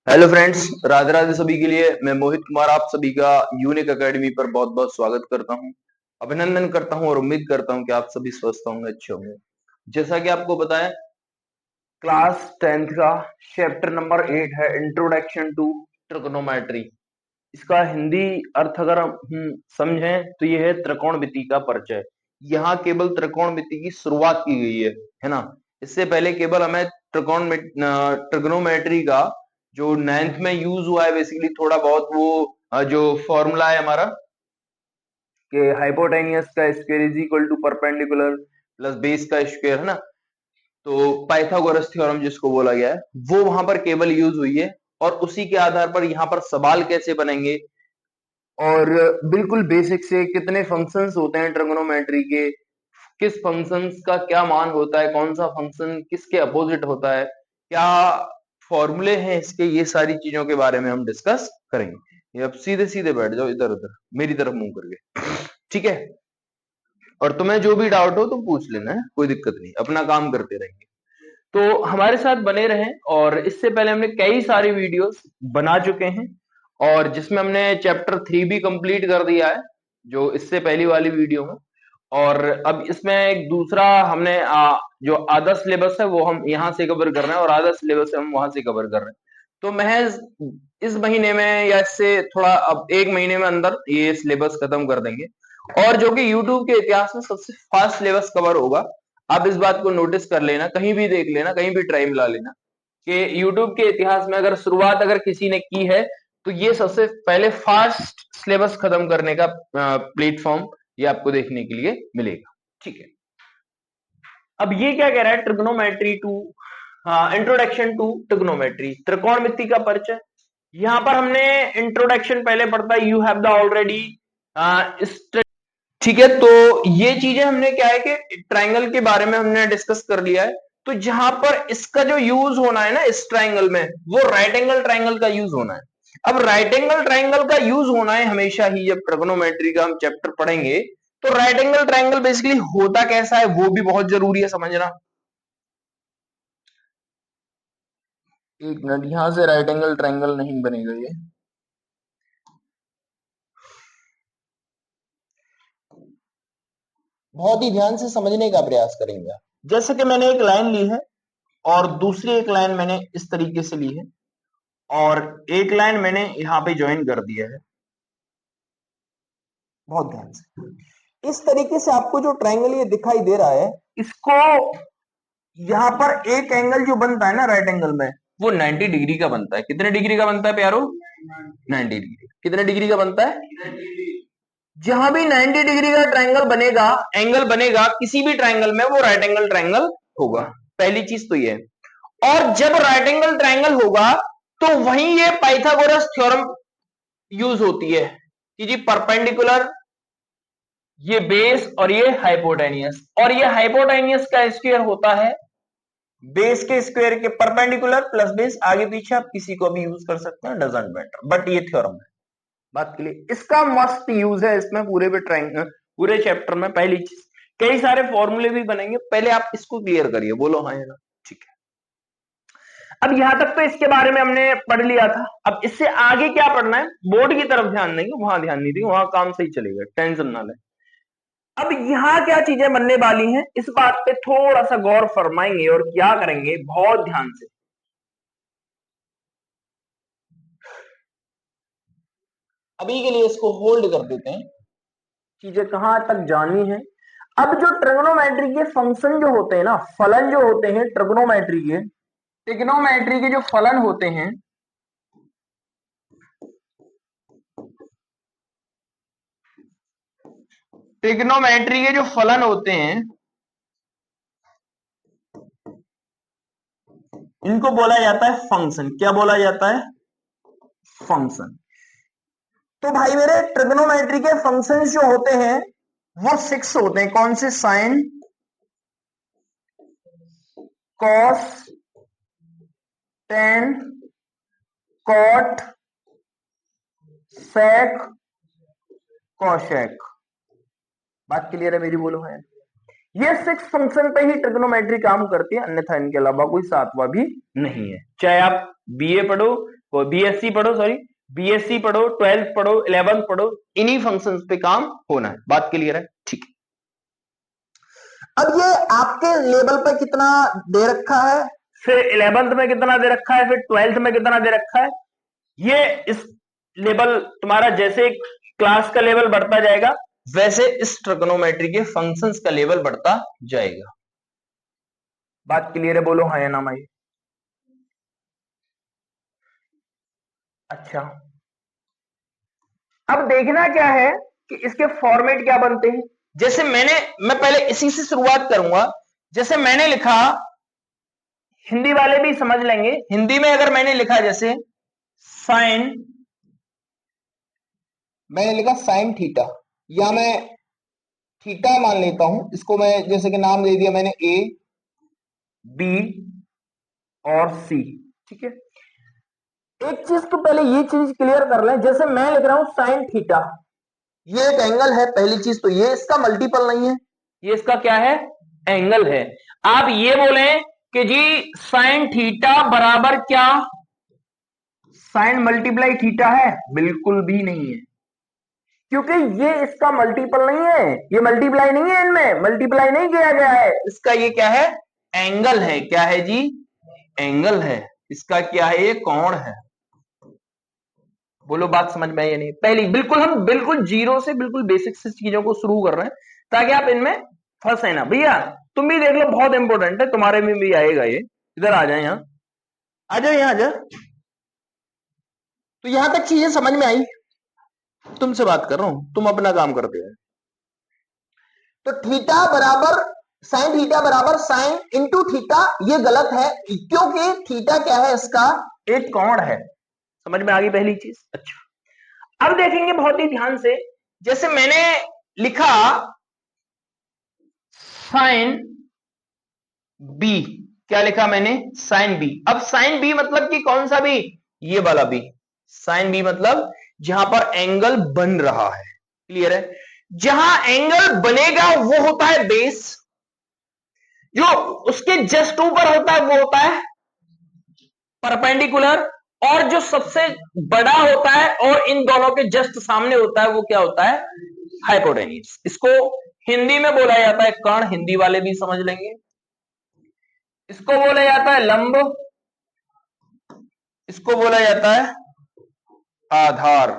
Hello friends, Radhe Radhe सभी के लिए। मैं मोहित कुमार आप सभी का यूनिक एकेडमी पर बहुत बहुत स्वागत करता हूं, अभिनंदन करता हूं और उम्मीद करता हूं कि आप सभी स्वस्थ होंगे, अच्छे होंगे। जैसा कि आपको पता है, क्लास 10th का चैप्टर नंबर 8 है इंट्रोडक्शन टू ट्रिग्नोमेट्री। इसका हिंदी अर्थ अगर हम समझें तो यह है त्रिकोणमिति का परिचय। यहाँ केवल त्रिकोणमिति की शुरुआत की गई है ना। इससे पहले केवल हमें ट्रिग्नोमेट्री का जो 9th में यूज हुआ है, बेसिकली थोड़ा बहुत वो जो फॉर्मूला है हमारा कि हाइपोटेनियस का square is equal to perpendicular plus base का स्क्वायर, है ना। तो पाइथागोरस थ्योरम जिसको बोला गया है, वो वहां पर केवल यूज हुई है। और उसी के आधार पर यहाँ पर सवाल कैसे बनेंगे और बिल्कुल बेसिक से कितने फंक्शंस होते हैं ट्रिग्नोमेट्री के, किस फंक्शंस का क्या मान होता है, कौन सा फंक्शन किसके अपोजिट होता है, क्या फॉर्मूले हैं इसके, ये सारी चीजों के बारे में हम डिस्कस करेंगे। ये अब सीधे सीधे बैठ जाओ इधर उधर मेरी तरफ मुंह करके, ठीक है। और तुम्हें जो भी डाउट हो तुम पूछ लेना है, कोई दिक्कत नहीं, अपना काम करते रहेंगे। तो हमारे साथ बने रहें। और इससे पहले हमने कई सारी वीडियोस बना चुके हैं और जिसमें हमने चैप्टर 3 भी कंप्लीट कर दिया है, जो इससे पहली वाली वीडियो में। और अब इसमें एक दूसरा हमने जो आधा सिलेबस है वो हम यहाँ से कवर कर रहे हैं और आधा सिलेबस हम वहां से कवर कर रहे हैं। तो महज इस महीने में या इससे थोड़ा अब एक महीने में अंदर ये सिलेबस खत्म कर देंगे। और जो कि यूट्यूब के इतिहास में सबसे फास्ट सिलेबस कवर होगा। आप इस बात को नोटिस कर लेना, कहीं भी देख लेना, कहीं भी ट्राई मिला लेना कि यूट्यूब के इतिहास में अगर शुरुआत अगर किसी ने की है तो ये सबसे पहले फास्ट सिलेबस खत्म करने का प्लेटफॉर्म ये आपको देखने के लिए मिलेगा, ठीक है। अब ये क्या कह रहा है, trigonometry to introduction to trigonometry, त्रिकोणमिति का परिचय। यहां पर हमने इंट्रोडक्शन पहले पढ़ता है, यू हैव द ऑलरेडी, ठीक है। तो ये चीजें हमने क्या है कि ट्राइंगल के बारे में हमने डिस्कस कर लिया है। तो जहां पर इसका जो यूज होना है ना इस ट्राइंगल में, वो राइट एंगल ट्राइंगल का यूज होना है। अब राइट एंगल ट्राइंगल का यूज होना है हमेशा ही, जब ट्रिग्नोमेट्री का हम चैप्टर पढ़ेंगे तो राइट एंगल ट्राइंगल बेसिकली होता कैसा है वो भी बहुत जरूरी है समझना। एक मिनट, यहां से राइट एंगल ट्राइंगल नहीं बनेगा ये, बहुत ही ध्यान से समझने का प्रयास करेंगे। जैसे कि मैंने एक लाइन ली है और दूसरी एक लाइन मैंने इस तरीके से ली है और एक लाइन मैंने यहां पे ज्वाइन कर दिया है, बहुत ध्यान से। इस तरीके से आपको जो ट्रायंगल ये दिखाई दे रहा है, इसको यहां पर एक एंगल जो बनता है ना राइट एंगल में, वो 90 डिग्री का बनता है। कितने डिग्री का बनता है प्यारो? 90 डिग्री। कितने डिग्री का बनता है? जहां भी 90 डिग्री का ट्रायंगल बनेगा, एंगल बनेगा किसी भी ट्रायंगल में, वो राइट एंगल ट्रायंगल होगा। पहली चीज तो ये। और जब राइट एंगल ट्रायंगल होगा तो वहीं ये पाइथागोरस थ्योरम यूज होती है कि जी परपेंडिकुलर, ये बेस और ये हाइपोटेनियस, और ये हाइपोटेनियस का स्क्वायर होता है बेस के स्क्वायर के, परपेंडिकुलर प्लस बेस, आगे पीछे आप किसी को भी यूज कर सकते हैं, डजंट मैटर, बट ये थ्योरम है बात के लिए। इसका मस्त यूज है इसमें पूरे पे ट्राइंगल, पूरे चैप्टर में। पहली चीज, कई सारे फॉर्मूले भी बनेंगे, पहले आप इसको क्लियर करिए, बोलो हाँ या ना, ठीक है। अब यहां तक तो इसके बारे में हमने पढ़ लिया था। अब इससे आगे क्या पढ़ना है, बोर्ड की तरफ ध्यान देंगे, वहां ध्यान नहीं देंगे, वहां काम सही चलेगा, टेंशन ना ले। अब यहां क्या चीजें बनने वाली हैं, इस बात पे थोड़ा सा गौर फरमाएंगे और क्या करेंगे बहुत ध्यान से। अभी के लिए इसको होल्ड कर देते हैं, चीजें कहां तक जानी है। अब जो ट्रिग्नोमेट्री के फंक्शन जो होते हैं ना, फलन जो होते हैं ट्रिग्नोमेट्री के जो फलन होते हैं, ट्रिग्नोमेट्री के जो फलन होते हैं, इनको बोला जाता है फंक्शन। क्या बोला जाता है? फंक्शन। तो भाई मेरे ट्रिग्नोमेट्री के फंक्शंस जो होते हैं वो 6 होते हैं। कौन से? साइन, कॉस, टेन, कॉट, सेक, कॉशेक। बात क्लियर है मेरी, बोलो है। ये 6 फंक्शन पे ही ट्रिग्नोमेट्री काम करती है, अन्यथा इनके अलावा कोई सातवां भी नहीं है। चाहे आप बीए पढ़ो, बीएससी पढ़ो, सॉरी बीएससी पढ़ो, 12th पढ़ो, 11th पढ़ो, इन्हीं फंक्शंस पे काम होना है। बात क्लियर है? ठीक है। अब ये आपके लेवल पे कितना दे रखा है, फिर 11th में कितना दे रखा है, फिर 12th में कितना दे रखा है। ये इस लेवल तुम्हारा जैसे क्लास का लेवल बढ़ता जाएगा वैसे इस ट्रिग्नोमेट्री के फंक्शंस का लेवल बढ़ता जाएगा। बात क्लियर है? बोलो हाँ या ना भाई। अच्छा, अब देखना क्या है कि इसके फॉर्मेट क्या बनते हैं। जैसे मैं पहले इसी से शुरुआत करूंगा। जैसे मैंने लिखा, हिंदी वाले भी समझ लेंगे, हिंदी में अगर मैंने लिखा जैसे साइन, मैंने लिखा साइन थीटा, या मैं थीटा मान लेता हूं इसको, मैं जैसे कि नाम दे दिया मैंने ए बी और सी। ठीक है, एक चीज तो पहले ये चीज क्लियर कर लें, जैसे मैं लिख रहा हूं साइन थीटा, ये एक एंगल है, पहली चीज तो ये इसका मल्टीपल नहीं है, ये इसका क्या है? एंगल है। आप ये बोले कि जी साइन थीटा बराबर क्या साइन मल्टीप्लाई थीटा है? बिल्कुल भी नहीं है, क्योंकि ये इसका मल्टीपल नहीं है, ये मल्टीप्लाई नहीं है, इनमें मल्टीप्लाई नहीं किया गया है, इसका ये क्या है? एंगल है। क्या है जी? एंगल है। इसका क्या है? ये कोण है। बोलो बात समझ में आई या नहीं? पहली बिल्कुल हम बिल्कुल जीरो से बिल्कुल बेसिक से चीजों को शुरू कर रहे हैं ताकि आप इनमें फंसे ना। भैया तुम भी देख लो, बहुत इंपॉर्टेंट है, तुम्हारे में भी आएगा ये। इधर आ जाए, यहाँ आ जाओ, यहाँ आ जाओ। तो यहां तक चीजें समझ में आई? तुमसे बात कर रहा हूं, तुम अपना काम करते हो। तो थीटा बराबर साइन थीटा बराबर साइन इंटू थीटा, ये गलत है क्योंकि थीटा क्या है इसका? एक कोण है। समझ में आ गई पहली चीज? अच्छा, अब देखेंगे बहुत ही ध्यान से। जैसे मैंने लिखा साइन बी, क्या लिखा मैंने? Sine B. अब साइन बी मतलब कि कौन सा बी? ये वाला बी। साइन बी मतलब जहां पर एंगल बन रहा है। क्लियर है? जहां एंगल बनेगा वो होता है बेस, जो उसके जस्ट ऊपर होता है वो होता है परपेंडिकुलर, और जो सबसे बड़ा होता है और इन दोनों के जस्ट सामने होता है वो क्या होता है? हाइपोटेन्यूज। इसको हिंदी में बोला जाता है कर्ण, हिंदी वाले भी समझ लेंगे। इसको बोला जाता है लंब, इसको बोला जाता है आधार।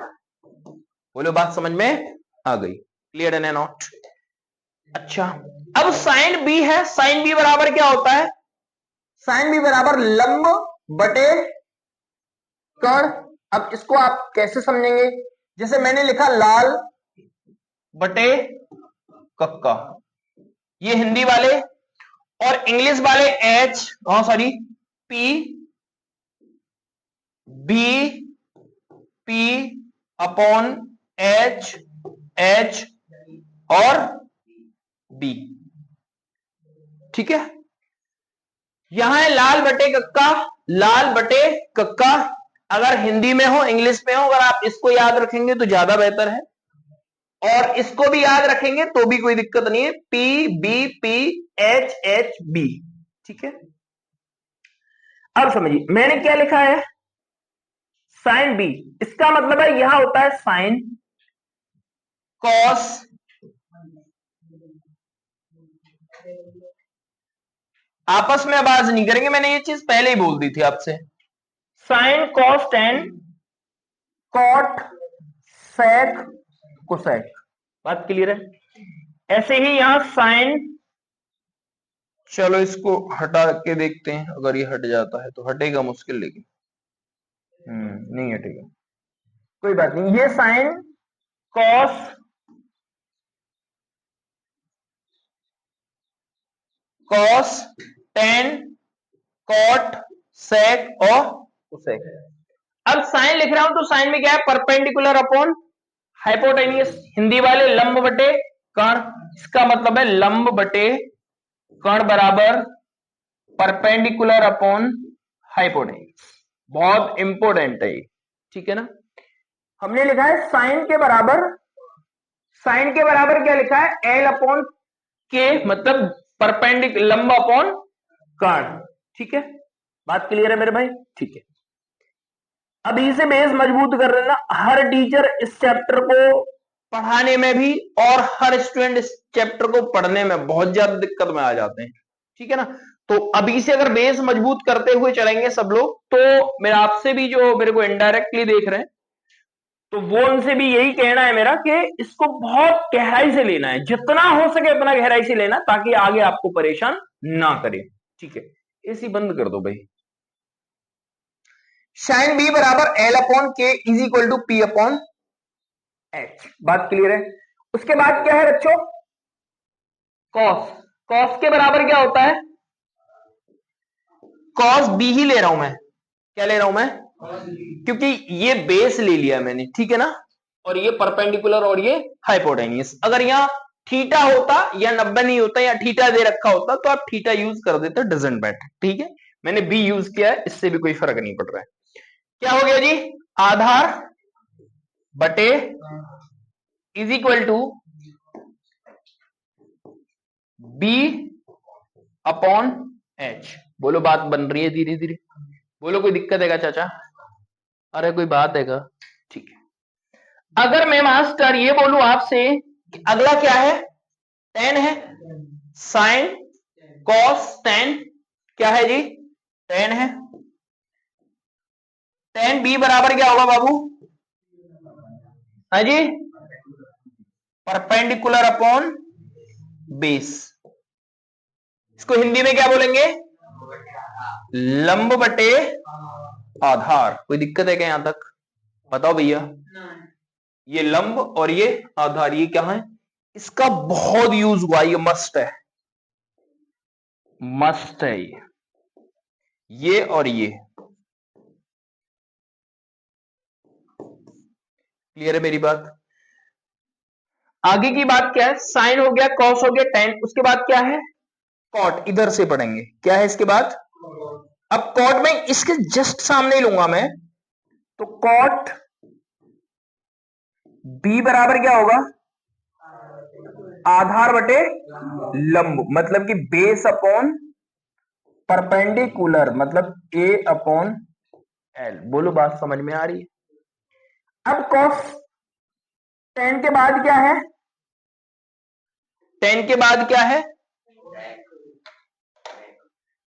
बोलो बात समझ में आ गई? क्लियर है नॉट? अच्छा, अब साइन बी है, साइन बी बराबर क्या होता है? साइन बी बराबर लंब बटे कर्ण। अब इसको आप कैसे समझेंगे? जैसे मैंने लिखा लाल बटे कक्का, ये हिंदी वाले, और इंग्लिश वाले H, sorry P B P upon H, H और बी। ठीक है, यहां है लाल बटे कक्का, लाल बटे कक्का। अगर हिंदी में हो इंग्लिश में हो, अगर आप इसको याद रखेंगे तो ज्यादा बेहतर है, और इसको भी याद रखेंगे तो भी कोई दिक्कत नहीं है। P B P H H B. ठीक है, अब समझिए मैंने क्या लिखा है? साइन बी, इसका मतलब है यहां होता है साइन कॉस आपस में आवाज नहीं करेंगे, मैंने ये चीज पहले ही बोल दी थी आपसे। Sine cos tan cot sec cosec. बात क्लियर है? ऐसे ही यहां साइन, चलो इसको हटा के देखते हैं, अगर ये हट जाता है तो हटेगा मुश्किल, लेकिन नहीं हटेगा, कोई बात नहीं। ये sine cos cos tan cot sec और कोसेक। अब साइन लिख रहा हूं तो साइन में क्या है? Perpendicular upon hypotenuse. हिंदी वाले लंब बटे कर्ण, इसका मतलब है लंब बटे कर्ण बराबर परपेंडिकुलर अपॉन हाइपोटेनियस। बहुत इंपॉर्टेंट है ये। ठीक है ना? हमने लिखा है साइन के बराबर, साइन के बराबर क्या लिखा है? एल अपॉन के, मतलब परपेंडिकुलर लंब अपॉन कर्ण। ठीक है, बात क्लियर है मेरे भाई? ठीक है, अभी से बेस मजबूत कर रहे ना, हर टीचर इस चैप्टर को पढ़ाने में भी और हर स्टूडेंट इस चैप्टर को पढ़ने में बहुत ज्यादा दिक्कत में आ जाते हैं, ठीक है ना। तो अभी से अगर बेस मजबूत करते हुए चलेंगे सब लोग, तो मेरा आपसे भी जो मेरे को इनडायरेक्टली देख रहे हैं, तो वो उनसे भी यही कहना है मेरा कि इसको बहुत गहराई से लेना है, जितना हो सके उतना गहराई से लेना, ताकि आगे आपको परेशान ना करे, ठीक है। एसी बंद कर दो भाई। साइन बी बराबर L upon K is equal to P upon H, बात क्लियर है। उसके बाद क्या है बच्चों, कॉस। कॉस के बराबर क्या होता है, कॉस बी ही ले रहा हूं मैं, क्या ले रहा हूं मैं, क्योंकि ये बेस ले लिया मैंने, ठीक है ना, और ये परपेंडिकुलर और ये हाइपोटेनियस। अगर यहाँ थीटा होता या 90 नहीं होता या थीटा दे रखा होता तो आप थीटा यूज कर देते, डजंट मैटर, ठीक है। मैंने बी यूज किया है, इससे भी कोई फर्क नहीं पड़ रहा है। क्या हो गया जी, आधार बटे is equal to B upon H. बोलो बात बन रही है धीरे धीरे, बोलो कोई दिक्कत है क्या चाचा, अरे कोई बात है क्या, ठीक है। अगर मैं मास्टर ये बोलूं आपसे कि अगला क्या है, टेन है, साइन कॉस टेन, क्या है जी, टेन है। टेन बी बराबर क्या होगा बाबू, हाँ जी, परपेंडिकुलर अपॉन बेस। इसको हिंदी में क्या बोलेंगे, लंब बटे आधार। कोई दिक्कत है क्या यहां तक, बताओ भैया। ये लंब और ये आधार, ये क्या है, इसका बहुत यूज हुआ, ये मस्ट है, मस्ट है ये और ये। क्लियर है मेरी बात। आगे की बात क्या है, साइन हो गया, कॉस हो गया, टेन, उसके बाद क्या है, कॉट। इधर से पढ़ेंगे, क्या है इसके बाद, अब कॉट में इसके जस्ट सामने ही लूंगा मैं, तो कॉट बी बराबर क्या होगा, आधार बटे लंब, मतलब कि बेस अपॉन परपेंडिकुलर, मतलब ए अपॉन एल। बोलो बात समझ में आ रही है। अब कॉस टेन के बाद क्या है, टेन के बाद क्या है,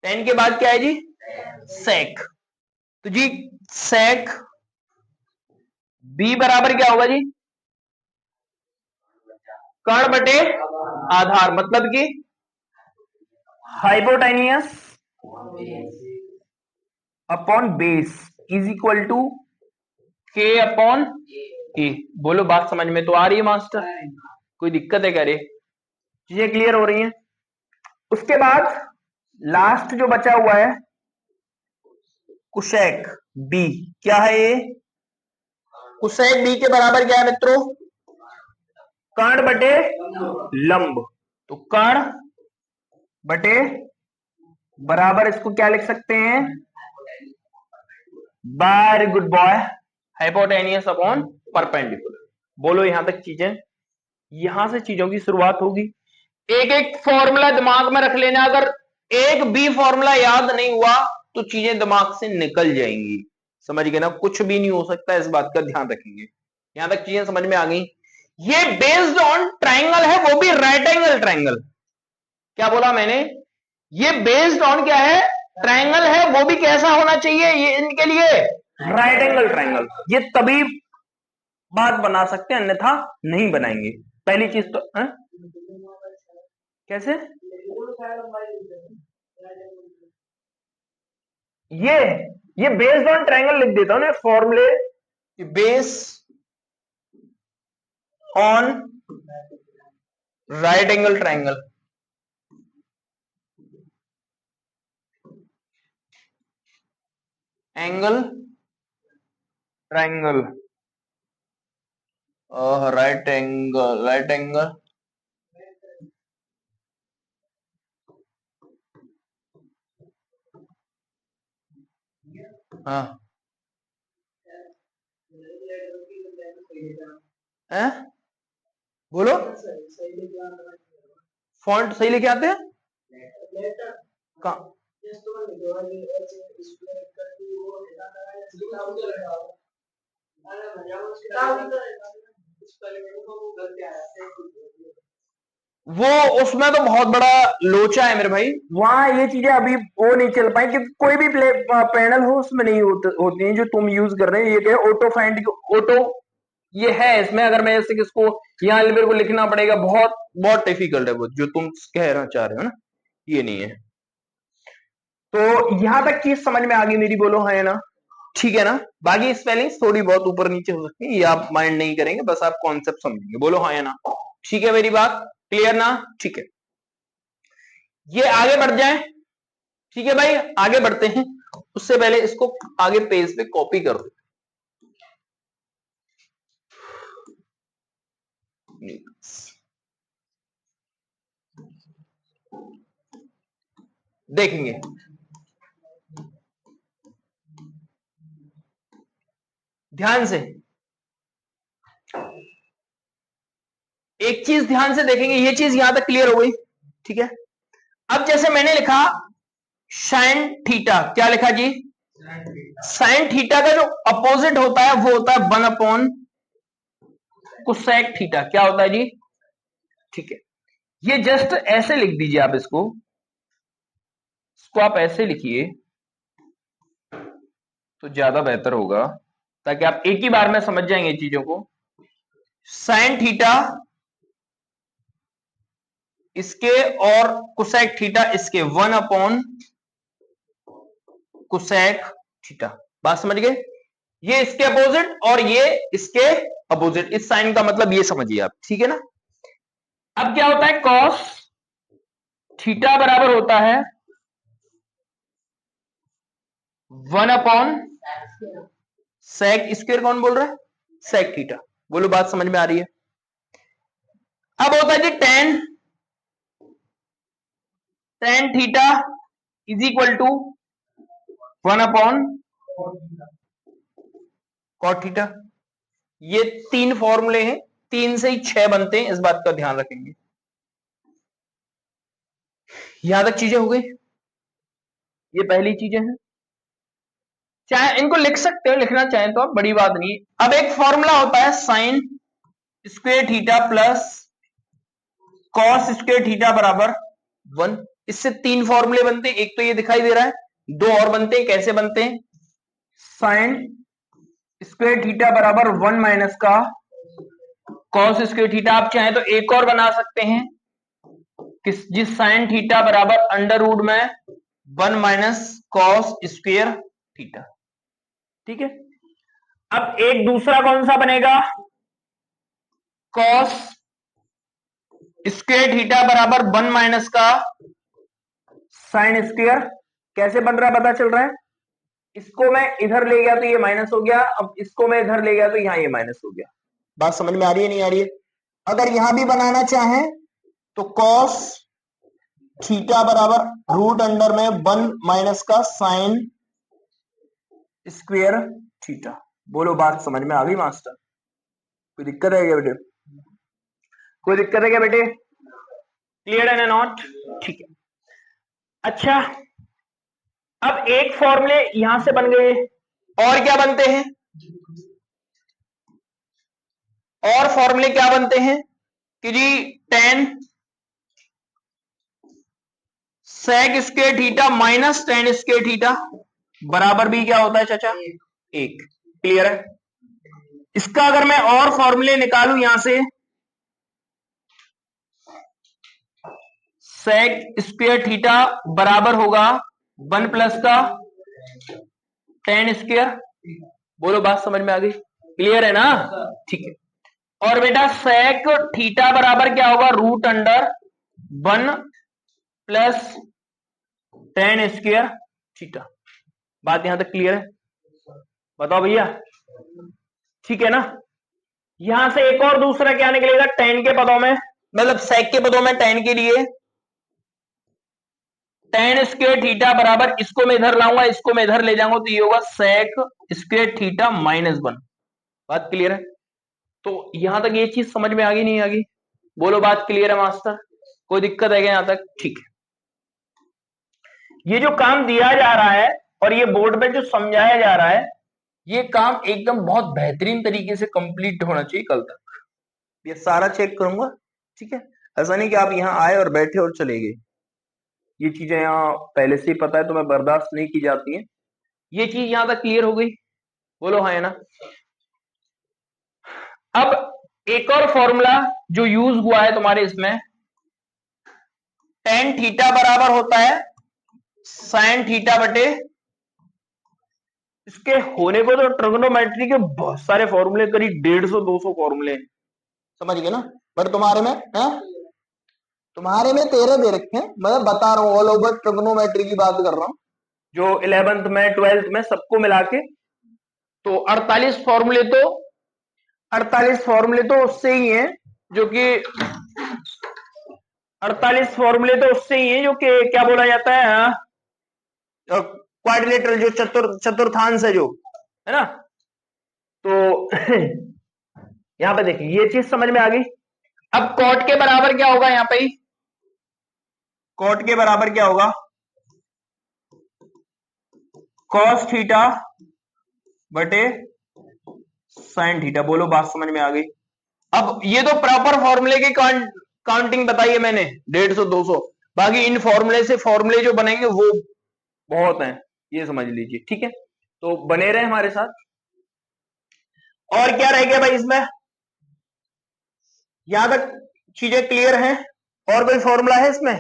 टेन के बाद क्या है जी, सेक। तो जी सेक बी बराबर क्या होगा जी, कर्ण बटे आधार, मतलब कि hypotenuse upon base is equal to K upon A. बोलो बात समझ में तो आ रही है मास्टर, कोई दिक्कत है क्या रे, चीजें क्लियर हो रही हैं। उसके बाद लास्ट जो बचा हुआ है कुशेक बी, क्या है ये, कुशेक बी के बराबर क्या है मित्रों, कर्ण बटे लंब। तो कर्ण बटे बराबर इसको क्या लिख सकते हैं, very good boy, hypotenuse upon perpendicular. बोलो यहां तक चीजें, यहां से चीजों की शुरुआत होगी। एक एक फॉर्मूला दिमाग में रख लेना, अगर एक भी फॉर्मूला याद नहीं हुआ तो चीजें दिमाग से निकल जाएंगी, समझ गए ना, कुछ भी नहीं हो सकता, इस बात का ध्यान रखेंगे। यहां तक चीजें समझ में आ गई। ये बेस्ड ऑन ट्राइंगल है, वो भी राइट एंगल ट्राइंगल। क्या बोला मैंने, ये बेस्ड ऑन क्या है, ट्राइंगल है, वो भी कैसा होना चाहिए, ये इनके लिए राइट एंगल ट्राइंगल। ये तभी बात बना सकते हैं, अन्यथा नहीं बनाएंगे। पहली चीज तो कैसे, ये ये बेस्ड ऑन ट्राइंगल लिख देता हूं ना फॉर्मूले, base on right angle triangle, angle triangle, right angle, right angle, हाँ है, बोलो, फॉन्ट सही लेके आते हैं कहाँ, वो उसमें तो बहुत बड़ा लोचा है मेरे भाई, वहां ये चीजें अभी वो नहीं चल पाई, क्योंकि कोई भी पैनल हो उसमें नहीं होती है जो तुम यूज कर रहे हो। ये क्या ऑटो फाइंड, ऑटो ये है इसमें। अगर मैं ऐसे किसको यहाँ मेरे को लिखना पड़ेगा, बहुत बहुत डिफिकल्ट है वो जो तुम कहना चाह रहे हो ना, ये नहीं है। तो यहां तक चीज समझ में आ गई मेरी, बोलो हाँ या ना, ठीक है ना। बाकी स्पेलिंग थोड़ी बहुत ऊपर नीचे हो सकती है, ये आप माइंड नहीं करेंगे, बस आप कॉन्सेप्ट समझेंगे, बोलो हाँ या ना, ठीक है। मेरी बात क्लियर ना, ठीक है। ये आगे बढ़ जाए, ठीक है भाई, आगे बढ़ते हैं। उससे पहले इसको आगे पेज पे कॉपी कर दो। देखेंगे, ध्यान से एक चीज ध्यान से देखेंगे, ये चीज यहां तक क्लियर हो गई, ठीक है। अब जैसे मैंने लिखा साइन थीटा, क्या लिखा जी, साइन थीटा का जो अपोजिट होता है वो होता है 1 कोसेक थीटा, क्या होता है जी, ठीक है। ये जस्ट ऐसे लिख दीजिए आप, इसको आप ऐसे लिखिए तो ज्यादा बेहतर होगा, ताकि आप एक ही बार में समझ जाएंगे चीजों को। साइन थीटा इसके और कोसेक थीटा इसके, 1 कोसेक थीटा, बात समझ गए। ये इसके अपोजिट और ये इसके अपोजिट, इस साइन का मतलब ये समझिए आप, ठीक है ना। अब क्या होता है, कॉस थीटा बराबर होता है 1 सेक स्क्वायर, कौन बोल रहा है, सेक थीटा, बोलो बात समझ में आ रही है। अब होता है जी tan theta is equal to 1 cot theta. ये 3 फॉर्मूले हैं, 3 से ही 6 बनते हैं, इस बात का ध्यान रखेंगे। यहां तक चीजें हो गई, ये पहली चीजें हैं। चाहे इनको लिख सकते हो, लिखना चाहें तो आप, बड़ी बात नहीं। अब एक फॉर्मूला होता है sine square theta plus cos square theta बराबर 1। इससे 3 फॉर्मूले बनते हैं, एक तो ये दिखाई दे रहा है, 2 और बनते हैं। कैसे बनते हैं, साइन स्क्वायर थीटा बराबर 1 माइनस का कॉस स्क्वायर थीटा। आप चाहें तो एक और बना सकते हैं, जिस साइन थीटा बराबर अंडर रूट में 1 माइनस कॉस स्क्वायर थीटा, ठीक है। अब एक दूसरा कौन सा बनेगा, कॉस स्क्वायर थीटा बराबर 1 माइनस का साइन स्क्वायर। कैसे बन रहा है पता चल रहा है, इसको मैं इधर ले गया तो ये माइनस हो गया, अब इसको मैं इधर ले गया तो यहां ये माइनस हो गया। बात समझ में आ रही है नहीं आ रही है। अगर यहां भी बनाना चाहें तो कॉस थीटा बराबर रूट अंडर में 1 माइनस का साइन स्क्वायर थीटा। बोलो बात समझ में आ गई मास्टर, कोई दिक्कत है क्या बेटे, कोई दिक्कत है क्या बेटे, क्लियर है ना नॉट, ठीक है। अच्छा, अब एक फॉर्मूले यहां से बन गए, और क्या बनते हैं, और फॉर्मूले क्या बनते हैं कि जी tan sec square theta minus tan square theta बराबर भी क्या होता है चाचा, 1। क्लियर है। इसका अगर मैं और फॉर्मूले निकालूं यहां से, सेक स्क्वायर थीटा बराबर होगा 1 प्लस का टेन स्क्वायर। बोलो बात समझ में आ गई, क्लियर है ना, ठीक है। और बेटा सेक थीटा बराबर क्या होगा, root under 1 plus tan square theta. बात यहां तक क्लियर है, बताओ भैया, ठीक है ना। यहां से एक और दूसरा क्या निकलेगा, टेन के पदों में, मतलब सेक के पदों में टेन के लिए टेन स्क्वायर थीटा बराबर, इसको मैं इधर लाऊंगा, इसको मैं इधर ले जाऊंगा तो ये होगा सेक स्क्वायर थीटा माइनस 1। बात क्लियर है। तो यहां तक ये चीज समझ में आ गई नहीं आ गई, बोलो बात क्लियर है मास्टर, कोई दिक्कत है क्या यहां तक, ठीक है। ये जो काम दिया जा रहा है और ये बोर्ड पे जो समझाया जा रहा है, ये काम एकदम बहुत बेहतरीन तरीके से कंप्लीट होना चाहिए कल तक। ये सारा चेक करूंगा, ठीक है। ऐसा नहीं कि आप यहाँ आए और बैठे और चले गए। ये चीजें यहाँ पहले से ही पता है, तो मैं बर्दाश्त नहीं की जाती है। ये चीज यहाँ तक क्लियर हो गई? बोलो हाँ, है ना। अब एक और फॉर्मूला जो यूज हुआ है तुम्हारे इसमें, टेन थीटा बराबर होता है साइन थीटा बटे, इसके होने को तो ट्रिग्नोमेट्री के बहुत सारे फॉर्मूले, करीब 150-200 फॉर्मूले, समझ गए ना। बट तुम्हारे में है, तुम्हारे में 13 दे रखे हैं, मैं बता रहा हूँ ऑल ओवर ट्रिग्नोमेट्री की बात कर रहा हूँ, जो 11th में 12th में सबको मिला के। तो 48 फॉर्मूले तो उससे ही हैं, जो कि 48 फॉर्मूले तो उससे ही हैं जो कि क्या बोला जाता है, क्वाड्रिलेटरल, जो चतुर्थांश है जो, है ना। तो यहां पे देखिए ये चीज समझ में आ गई। अब कॉट के बराबर क्या होगा यहाँ पे, कॉट के बराबर क्या होगा, कॉस थीटा बटे साइन थीटा। बोलो बात समझ में आ गई? अब ये तो प्रॉपर फॉर्मूले की काउंटिंग बताई है मैंने, 150-200। बाकी इन फॉर्मूले से फॉर्मूले जो बनेंगे वो बहुत हैं, ये समझ लीजिए, ठीक है। तो बने रहे हमारे साथ। और क्या रह गया भाई इसमें, यहां तक चीजें क्लियर हैं? और कोई फॉर्मूला है इसमें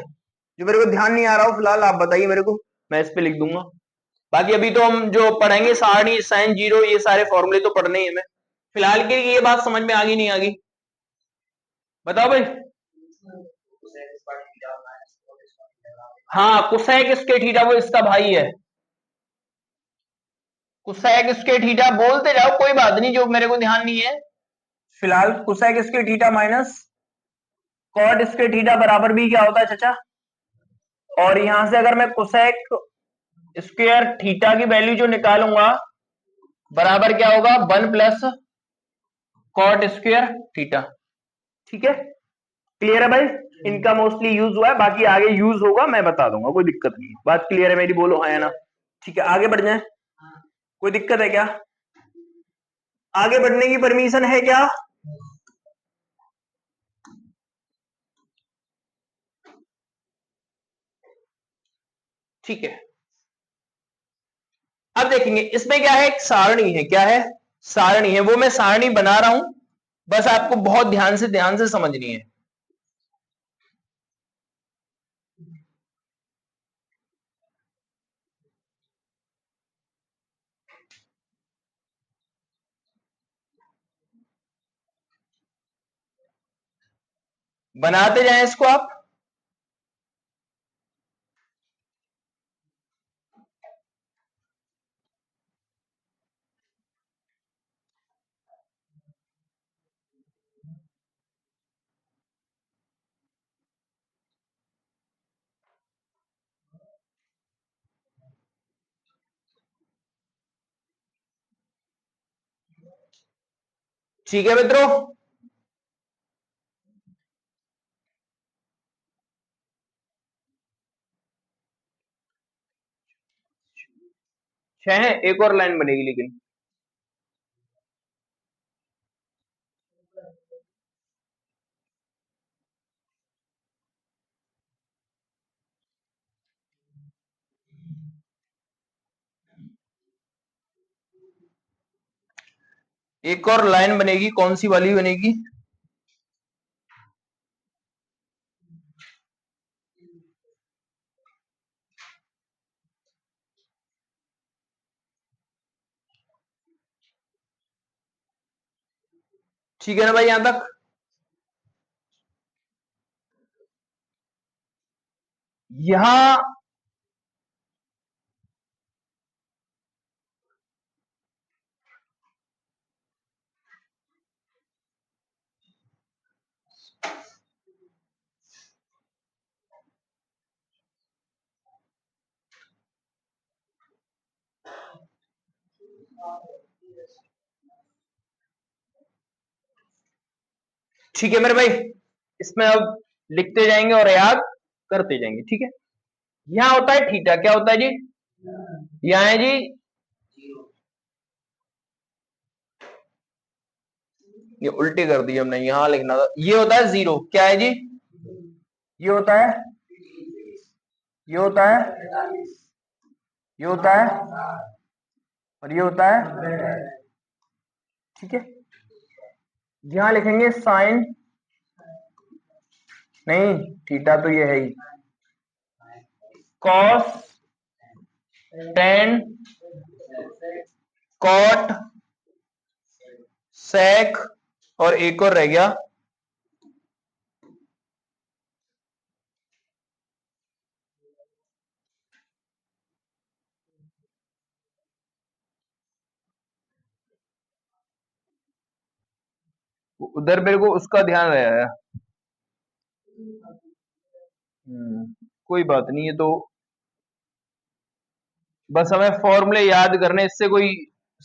जो मेरे को ध्यान नहीं आ रहा हो फिलहाल, आप बताइए मेरे को, मैं इस पे लिख दूंगा। बाकी अभी तो हम जो पढ़ेंगे सारणी, साइन जीरो, ये सारे फॉर्मूले तो पढ़ने ही है। मैं फिलहाल के लिए ये बात समझ में आ गई नहीं आ गई, बताओ भाई। हाँ, कुसेक इसके थीटा, वो इसका भाई है। कुसेक इसके थीटा बोलते जाओ, कोई बात नहीं, जो मेरे को ध्यान नहीं है फिलहाल। कुसेक इसके थीटा माइनस कॉट इसके थीटा बराबर भी क्या होता है चाचा, और यहां से अगर मैं कुसेक स्क्वायर थीटा की वैल्यू जो निकालूंगा, बराबर क्या होगा, 1 प्लस कॉट स्क्वायर थीटा, ठीक है। क्लियर है भाई? इनका मोस्टली यूज हुआ है, बाकी आगे यूज होगा, मैं बता दूंगा, कोई दिक्कत नहीं है। बात क्लियर है मेरी? बोलो हाँ या ना। ठीक है, आगे बढ़ जाए, कोई दिक्कत है क्या? आगे बढ़ने की परमिशन है क्या? ठीक है, अब देखेंगे इसमें क्या है, एक सारणी है। क्या है? सारणी है। वो मैं सारणी बना रहा हूं, बस आपको बहुत ध्यान से समझनी है। बनाते जाएं इसको आप। ठीक है मित्रों, 6 है, एक और लाइन बनेगी लेकिन। एक और लाइन बनेगी, कौन सी वाली बनेगी? ठीक है ना भाई, यहां तक? यहां ठीक है मेरे भाई, इसमें अब लिखते जाएंगे और याद करते जाएंगे, ठीक है। यहां होता है थीटा, क्या होता है जी, यहां है जी, ये उल्टी कर दी हमने, यहां लिखना था, ये होता है जीरो, क्या है जी, ये होता है, ये होता है, ये होता है, और ये होता है, ठीक है। यहां लिखेंगे साइन, नहीं थीटा तो ये है ही, कॉस, टेन, कॉट, सेक, और एक और रह गया, उधर मेरे को उसका ध्यान रहा है। कोई बात नहीं, है तो बस हमें फॉर्मूले याद करने, इससे कोई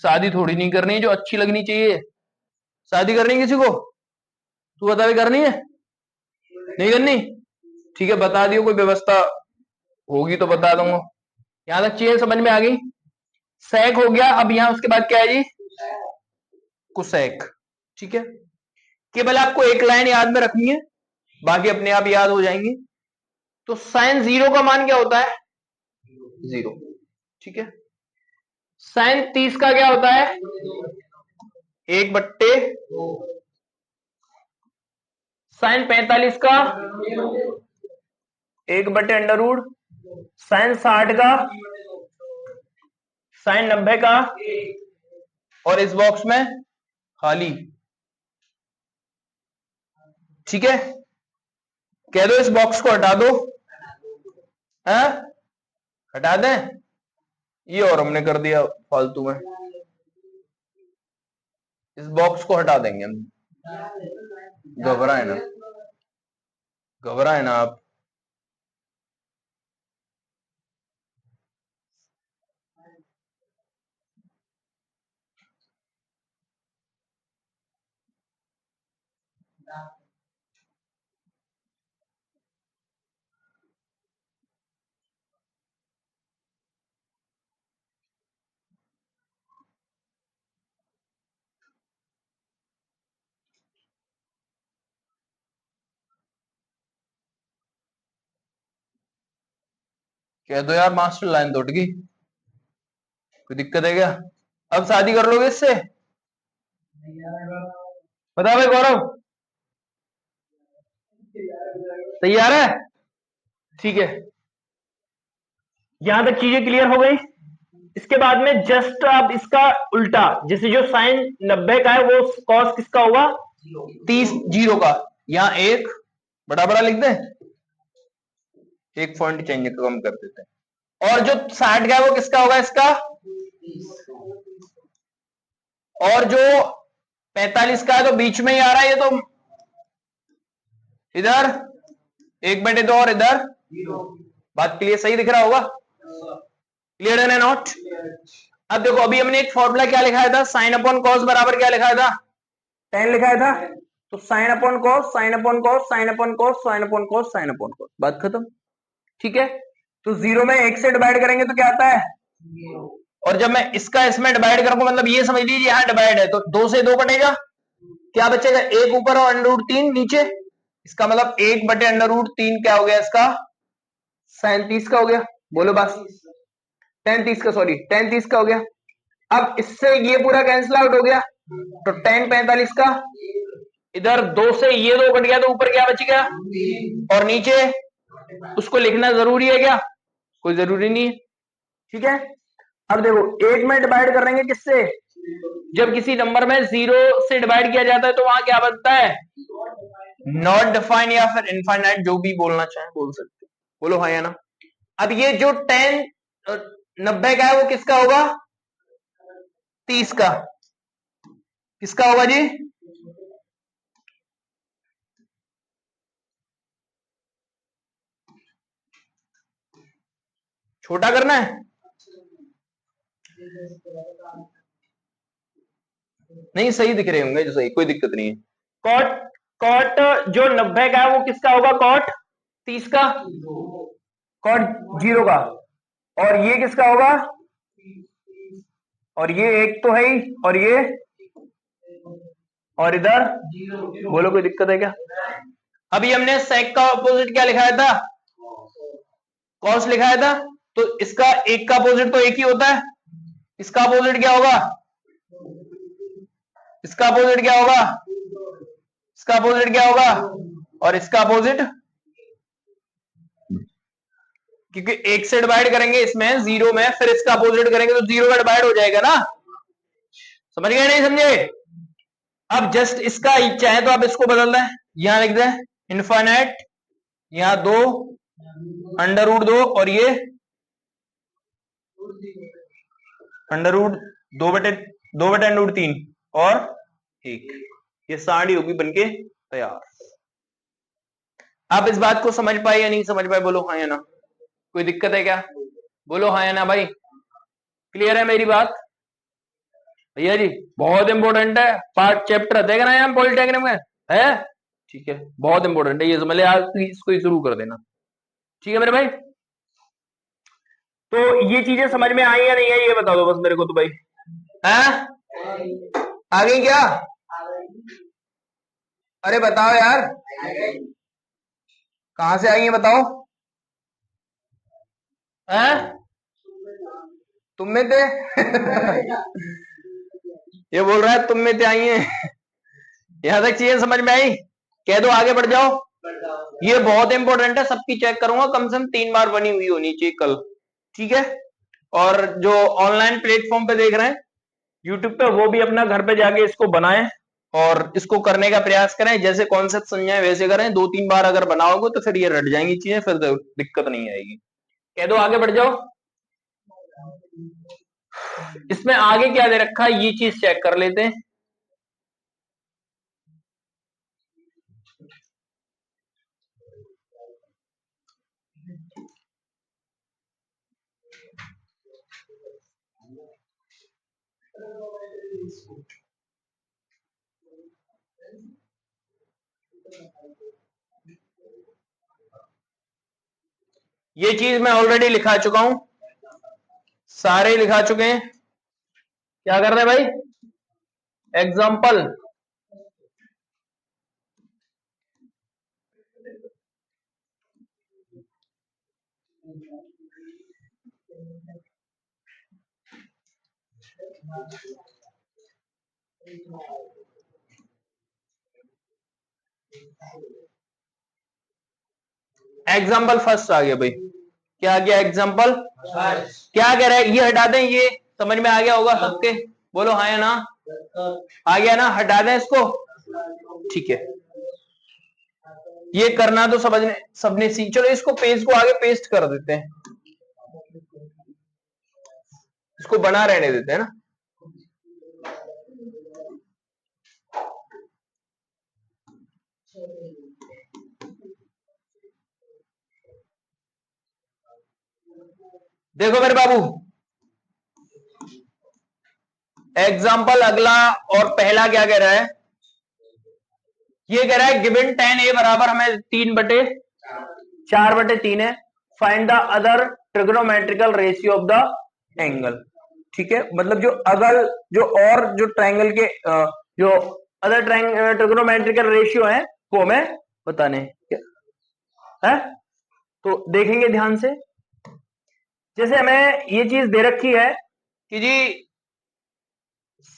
शादी थोड़ी नहीं करनी है, जो अच्छी लगनी चाहिए। शादी करनी है किसी को, तू बता भी, करनी है नहीं करनी, ठीक है बता दियो, कोई व्यवस्था होगी तो बता दूंगा। यहां तक चीजें समझ में आ गई, सेक हो गया, अब यहां उसके बाद क्या है जी, कुसेक, ठीक है। केवल आपको एक लाइन याद में रखनी है, बाकी अपने आप याद हो जाएंगी। तो साइन जीरो का मान क्या होता है, जीरो, ठीक है। साइन 30 का क्या होता है, 1/, साइन 45 का 1/√, साइन 60 का, साइन 90 का, और इस बॉक्स में खाली, ठीक है। कह दो इस बॉक्स को हटा दो, है हटा दें, ये और हमने कर दिया फालतू में, इस बॉक्स को हटा देंगे हम, घबराए ना, घबराए ना आप। कह दो यार मास्टर लाइन टूट गई, कोई दिक्कत है क्या, अब शादी कर लोगे इससे, बता भाई गौरव, तैयार है, ठीक है। यहां तक चीजें क्लियर हो गई। इसके बाद में जस्ट अब इसका उल्टा, जैसे जो साइन 90 का है वो कॉस किसका होगा, 30 जीरो का, यहां एक बड़ा बड़ा लिख दे, एक पॉइंट चेंज कम कर देते हैं, और जो 60 का है वो किसका होगा, इसका, और जो 45 का है तो बीच में ही आ रहा है, ये तो इधर 1/2 और इधर, बात क्लियर, सही दिख रहा होगा, क्लियर है नॉट। अब देखो अभी हमने एक फॉर्मूला क्या लिखाया था, साइन अपॉन कॉस बराबर क्या लिखाया था, tan लिखाया था, तो sine upon cos, sine upon cos, sine upon cos, sine upon cos, sine upon cos, बात खत्म, ठीक है। तो जीरो में एक से डिवाइड करेंगे तो क्या आता है, और जब मैं इसका इसमें डिवाइड करूंगा, मतलब ये समझ लीजिए यहां डिवाइड है, तो 2 से 2 कटेगा, क्या बचेगा, एक ऊपर और √3 नीचे, इसका मतलब 1/√3 क्या हो गया इसका, साइन 30 का हो गया, बोलो बस, tan 30 का, सॉरी tan 30 का हो गया। अब इससे ये पूरा कैंसिल आउट हो गया, तो tan 45 का, इधर 2 से ये 2 कट गया, तो ऊपर क्या बच गया, और नीचे उसको लिखना जरूरी है क्या, कोई जरूरी नहीं है, ठीक है। अब देखो एक में डिवाइड कर देंगे किससे, जब किसी नंबर में जीरो से डिवाइड किया जाता है तो वहां क्या बनता है, नॉट डिफाइन या फिर इनफाइनाइट, जो भी बोलना चाहे बोल सकते, बोलो हाँ या ना। अब ये जो 90 का है वो किसका होगा, 30 का, किसका होगा जी, छोटा करना है, नहीं सही दिख रहे होंगे जो सही, कोई दिक्कत नहीं है। कॉट, कॉट जो 90 का है वो किसका होगा, कॉट 30 का, कॉट 0 का, और ये किसका होगा, और ये 1 तो है ही, और ये, और इधर बोलो कोई दिक्कत है क्या? अभी हमने सेक का अपोजिट क्या लिखाया था, कॉस लिखाया था, तो इसका एक का अपोजिट तो एक ही होता है, इसका अपोजिट क्या होगा, इसका अपोजिट क्या होगा, इसका अपोजिट क्या होगा, और इसका अपोजिट, क्योंकि एक से डिवाइड करेंगे इसमें 0 में, फिर इसका अपोजिट करेंगे तो 0 में डिवाइड हो जाएगा ना, समझ गए नहीं समझे? अब जस्ट इसका चाहे तो आप इसको बदल दें, यहां लिख दें इनफाइनाइट, यहां 2 अंडर रूट 2, और ये अंडर रूट 2/2 अंडर रूट 3 और 1, ये साड़ी होगी बनके तैयार। आप इस बात को समझ पाए या नहीं समझ पाए, बोलो हाँ या ना, कोई दिक्कत है क्या, बोलो हाँ या ना भाई, क्लियर है मेरी बात? भैया जी बहुत इंपॉर्टेंट है, पार्ट चैप्टर देगा ना यहाँ पॉलिटेक्निक में है, ठीक है, बहुत इंपॉर्टेंट है ये, समझ ले आज इसको ही शुरू कर देना, ठीक है मेरे भाई? तो ये चीजें समझ में आई या नहीं है, ये बता दो बस मेरे को तो भाई, हैं आ गई क्या? अरे बताओ यार, कहां से आई है बताओ, हैं तुम में थे ये बोल रहा है तुम में थे आई है यहां तक चीजें समझ में आई, कह दो आगे बढ़ जाओ, ये बहुत इंपॉर्टेंट है, सबकी चेक करूंगा, कम से कम 3 बार बनी हुई होनी चाहिए कल, ठीक है? और जो ऑनलाइन प्लेटफॉर्म पे देख रहे हैं यूट्यूब पे, वो भी अपना घर पे जाके इसको बनाएं और इसको करने का प्रयास करें, जैसे कॉन्सेप्ट समझाएं वैसे करें, 2-3 बार अगर बनाओगे तो फिर ये रट जाएंगी चीजें, फिर दिक्कत नहीं आएगी, कह दो आगे बढ़ जाओ। इसमें आगे क्या दे रखा है ये चीज चेक कर लेते हैं, ये चीज मैं ऑलरेडी लिखा चुका हूं, सारे लिखा चुके हैं, क्या कर रहे हैं भाई, एग्जाम्पल, एग्जाम्पल फर्स्ट आ गया भाई, क्या आ गया एग्जाम्पल, क्या कह रहा है, ये हटा दें, ये समझ में आ गया होगा सबके, बोलो हाँ या ना, आ गया ना, हटा दें इसको, ठीक है, ये करना तो समझने सबने सीख, चलो इसको पेज को आगे पेस्ट कर देते हैं, इसको बना रहने देते हैं ना, देखो मेरे बाबू, एग्जाम्पल अगला और पहला क्या कह रहा है, ये कह रहा है गिवन tan a बराबर हमें 3/4/3 है, find the other trigonometrical ratio of the angle, ठीक है, मतलब जो अगल जो और जो ट्रायंगल के जो अदर ट्रिग्नोमेट्रिकल रेशियो है वो हमें बताने है, तो देखेंगे ध्यान से, जैसे हमें ये चीज दे रखी है कि जी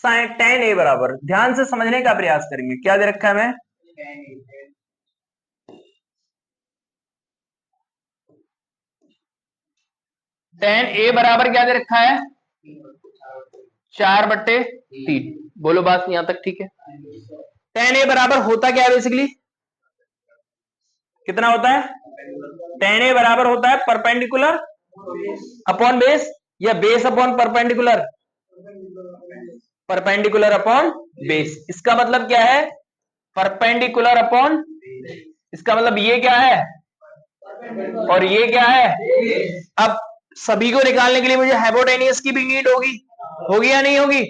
tan a बराबर, ध्यान से समझने का प्रयास करेंगे, क्या दे रखा है हमें, tan a बराबर क्या दे रखा है, 4/3, बोलो बात यहां तक ठीक है? tan a बराबर होता क्या है बेसिकली, कितना होता है, tan a बराबर होता है परपेंडिकुलर अपॉन बेस, या base upon perpendicular, perpendicular upon base, इसका मतलब क्या है, परपेंडिकुलर अपॉन, इसका मतलब ये क्या है और ये क्या है, अब सभी को निकालने के लिए मुझे हाइपोटेनियस की भी नीड होगी, होगी या नहीं होगी,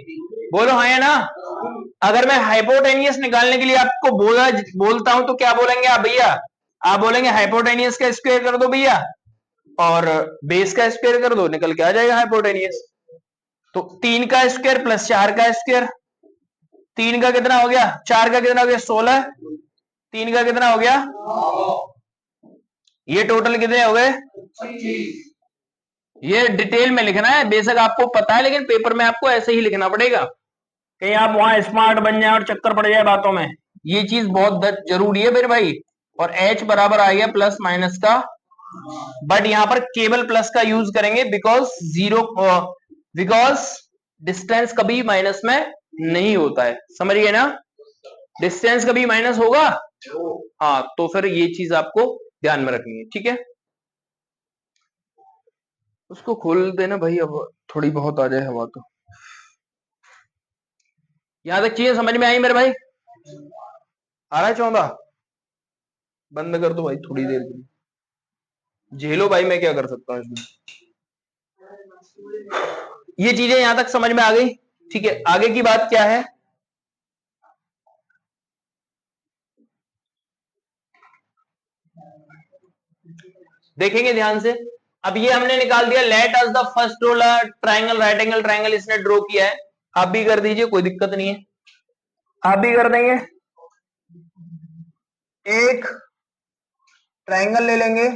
बोलो हाँ या ना? अगर मैं हाइपोटेनियस निकालने के लिए आपको बोलता हूं तो क्या बोलेंगे आप भैया, आप बोलेंगे हाइपोटेनियस का स्क्वायर कर दो भैया, और बेस का स्क्वायर कर दो, निकल के आ जाएगा हाइपोटेनियस। तो 3 का स्क्वायर प्लस 4 का स्क्वायर, 3 का कितना हो गया, 4 का कितना हो गया 16, 3 का कितना हो गया, ये टोटल कितने हो गए। ये डिटेल में लिखना है, बेशक आपको पता है लेकिन पेपर में आपको ऐसे ही लिखना पड़ेगा, कहीं आप वहां स्मार्ट बन जाए और चक्कर पड़ जाए बातों में। ये चीज बहुत जरूरी है मेरे भाई। और h बराबर आ गया प्लस माइनस का, बट यहां पर केवल प्लस का यूज करेंगे बिकॉज डिस्टेंस कभी माइनस में नहीं होता है, समझिए ना। डिस्टेंस कभी माइनस होगा, हाँ, तो फिर ये चीज आपको ध्यान में रखनी है, ठीक है। उसको खोल देना भाई, अब थोड़ी बहुत आ जाए हवा तो। यहां तक चीजें समझ में आई मेरे भाई, आ रहा है चौंधा, बंद कर दो भाई थोड़ी देर के लिए, झेलो भाई, मैं क्या कर सकता हूँ इसमें। ये चीजें यहां तक समझ में आ गई, ठीक है। आगे की बात क्या है, देखेंगे ध्यान से। अब ये हमने निकाल दिया, let us the first roller triangle right angle triangle, इसने ड्रॉ किया है, आप भी कर दीजिए, कोई दिक्कत नहीं है, आप भी कर देंगे। एक ट्राइंगल ले लेंगे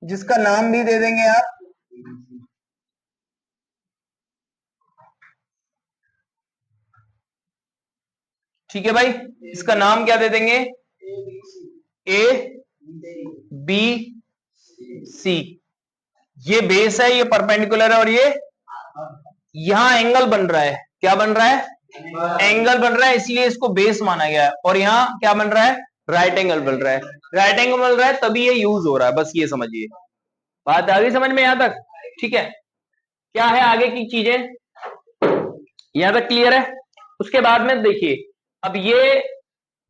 जिसका नाम भी दे देंगे आप, ठीक है भाई, इसका नाम क्या दे देंगे, ए बी सी। ये बेस है, ये परपेंडिकुलर है, और ये यहां एंगल बन रहा है, क्या बन रहा है, एंगल बन रहा है, इसलिए इसको बेस माना गया है। और यहाँ क्या बन रहा है, राइट एंगल बन रहा है, राइट एंगल बन रहा है तभी ये यूज हो रहा है, बस ये समझिए, बात आ गई समझ में यहां तक, ठीक है। क्या है आगे की चीजें, यहां तक क्लियर है। उसके बाद में देखिए, अब ये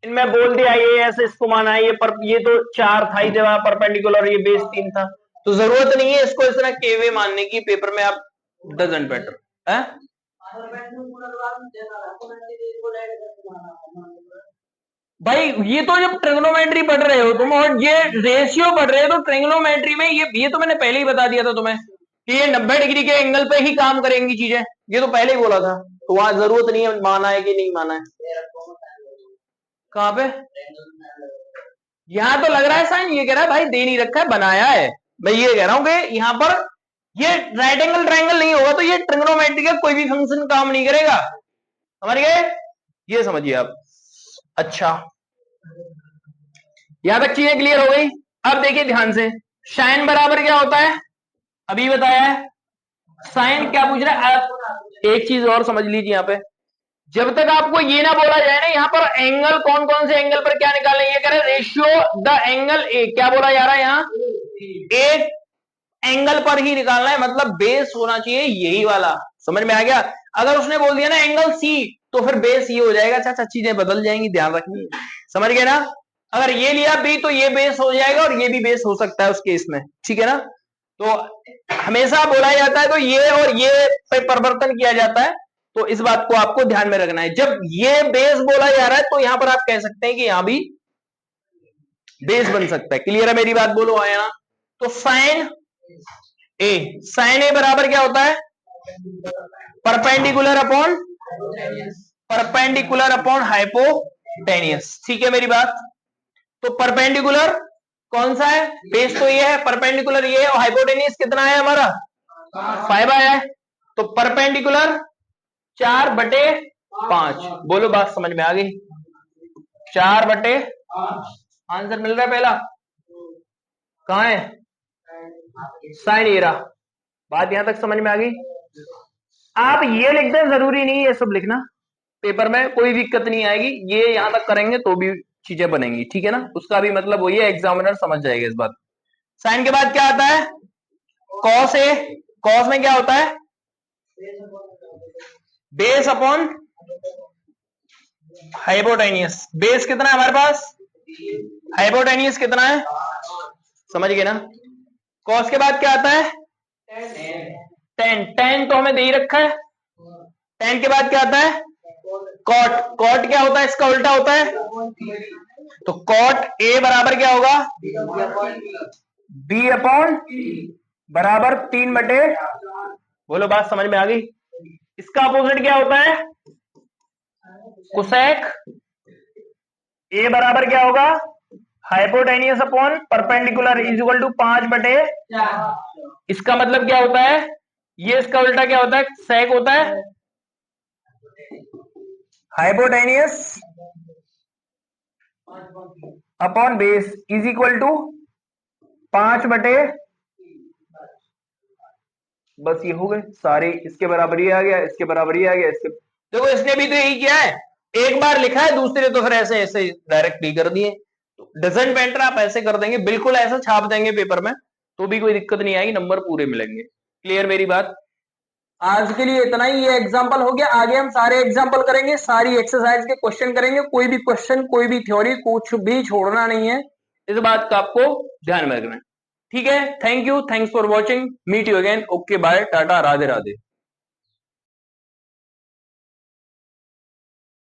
इनमें बोल दिया ये ऐसे इसको माना है, ये तो 4 था ही जब परपेंडिकुलर, ये बेस 3 था, तो जरूरत नहीं है इसको इस तरह केवे मानने की, पेपर में आप डजंट बेटर है। भाई ये तो जब ट्रिग्नोमेट्री पढ़ रहे हो तुम और ये रेशियो पढ़ रहे हो, तो ट्रिग्नोमेट्री में ये तो मैंने पहले ही बता दिया था तुम्हें कि ये 90 डिग्री के एंगल पे ही काम करेंगी चीजें, ये तो पहले ही बोला था, तो वहां जरूरत नहीं है माना है कि नहीं माना है। कहां पे, यहां तो लग रहा है साइन, ये कह रहा है भाई दे नहीं रखा है, बनाया है। मैं ये कह रहा हूं कि यहां पर ये राइट एंगल ट्राइंगल नहीं होगा तो ये ट्रिग्नोमेट्री का कोई भी फंक्शन काम नहीं करेगा, समझ गए, ये समझिए आप। अच्छा, यहां तक चीजें क्लियर हो गई। अब देखिए ध्यान से, साइन बराबर क्या होता है, अभी बताया है। साइन क्या पूछ रहा है, आप एक चीज और समझ लीजिए यहाँ पे, जब तक आपको ये ना बोला जाए ना यहाँ पर एंगल कौन कौन से एंगल पर क्या निकालना है, ये कह रहे रेशियो द एंगल ए, क्या बोला जा रहा है यहाँ, एक एंगल पर ही निकालना है, मतलब बेस होना चाहिए यही वाला, समझ में आ गया। अगर उसने बोल दिया ना एंगल सी, तो फिर बेस ये हो जाएगा, अच्छा चीजें बदल जाएंगी, ध्यान रखनी, समझ गए ना। अगर ये लिया बी तो ये बेस हो जाएगा, और ये भी बेस हो सकता है उस केस में, ठीक है ना। तो हमेशा बोला जाता है तो ये और ये पे परिवर्तन किया जाता है, तो इस बात को आपको ध्यान में रखना है। जब ये बेस बोला जा रहा है तो यहां पर आप कह सकते हैं कि यहां भी बेस बन सकता है, क्लियर है मेरी बात, बोलो आया ना। तो साइन ए, साइन ए बराबर क्या होता है, परपेंडिकुलर अपॉन हाइपोटेनियस, ठीक है मेरी बात। तो परपेंडिकुलर कौन सा है, बेस तो ये है, परपेंडिकुलर ये है, और हाइपोटेनियस कितना है हमारा 5 आया है, तो परपेंडिकुलर 4/5, बोलो बात समझ में आ गई, 4/5 आंसर मिल रहा है पहला, कहां है, साइन ए रहा, बात यहां तक समझ में आ गई। आप ये लिखते हैं, जरूरी नहीं है सब लिखना, पेपर में कोई दिक्कत नहीं आएगी, ये यहां तक करेंगे तो भी चीजें बनेंगी, ठीक है ना, उसका भी मतलब वही है, एग्जामिनर समझ जाएगा इस बात। साइन के बाद क्या आता है, कॉस ए, कॉस में क्या होता है, बेस अपॉन हाइपोटेनियस, बेस कितना है हमारे पास, हाइपोटेनियस कितना है, समझ गए ना। कॉस के बाद क्या आता है, टेन, टेन तो हमें दे ही रखा है, टेन के बाद क्या आता है, कॉट, कॉट क्या होता है, इसका उल्टा होता है, तो कॉट ए बराबर क्या होगा, बी अपॉन बराबर 3/, बोलो बात समझ में आ गई। इसका अपोजिट क्या होता है, कोसेक ए बराबर क्या होगा, hypotenuse upon perpendicular is equal to 5/4। इसका मतलब क्या होता है, ये इसका उल्टा क्या होता है, सेक होता है hypotenuse upon base is equal to 5/, बस ये हो गए सारे, इसके बराबर ये आ गया, इसके बराबर ये आ गया, इसके, देखो इसने भी तो यही किया है, एक बार लिखा है, दूसरे तो फिर ऐसे ऐसे डायरेक्ट ही कर दिए। तो डजंट मैटर, आप ऐसे कर देंगे, बिल्कुल ऐसा छाप देंगे पेपर में तो भी कोई दिक्कत नहीं आएगी, नंबर पूरे मिलेंगे। क्लियर मेरी बात। आज के लिए इतना ही, ये एग्जांपल हो गया, आगे हम सारे एग्जांपल करेंगे, सारी एक्सरसाइज के क्वेश्चन करेंगे, कोई भी क्वेश्चन कोई भी थ्योरी कुछ भी छोड़ना नहीं है, इस बात का आपको ध्यान में रखना है। ठीक है, thank you, thanks for watching, meet you again, okay bye, टाटा, राधे राधे।